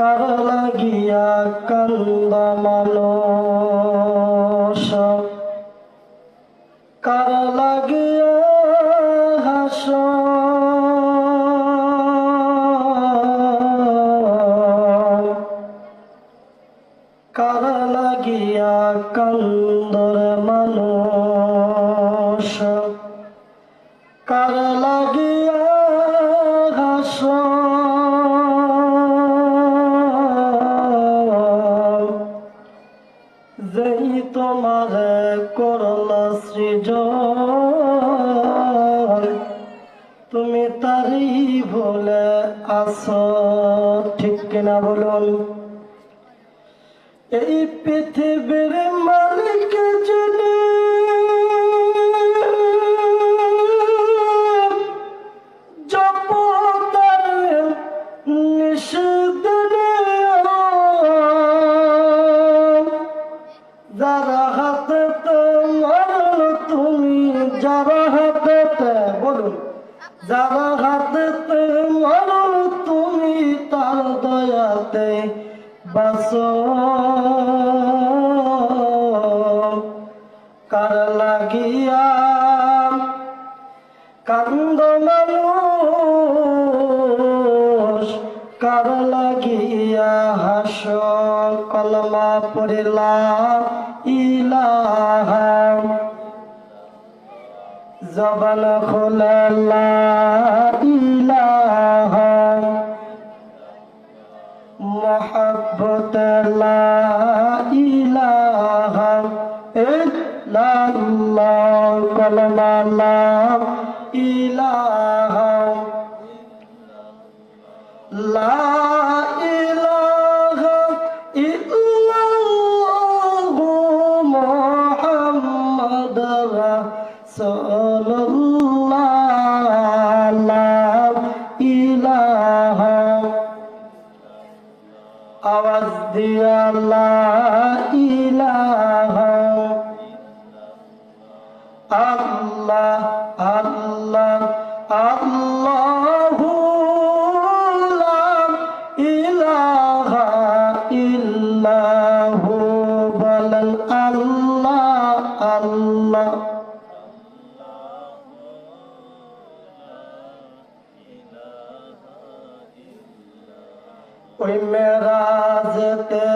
কার লাগিয়া কান্দ মানুষ, কার লাগিয়া হাস, কার লাগিয়া কান্দরে মানুষ, কার লাগিয়া হাস, যেই তোমারে করল সৃজন, তুমি তারি ভুলে আছো, ঠিক কিনা বলুন? এই পৃথিবীর মালিক যিনি, জপতার নিষেধনে, যারা হাতেতে মারল তুমি, যারা হাতেতে বলুন, যারা হাতেতে মারল তুমি, তার দয়াতে বাঁচো। কার লাগিয়া কান্দ মানুষ, কার লাগিয়া হাস, কলমা পড়িলা ইলাহা, জবান খোলা লা ইলাহা, মোহাব্বত লা ইলাহা ইল্লাল্লাহ, কলমা লা ইলাহা, লা ইলাহা ইল্লাল্লাহ, মুহাম্মাদ রাসূলুল্লাহ, লা ইলাহা, আওয়াজ দিয়া লা ইলাহা, আল্লাহ আল্লাহ আল্লাহু লা ইলাহা ইল্লাহু, বলেন আল্লাহ আল্লাহ। ওই মেরাজতে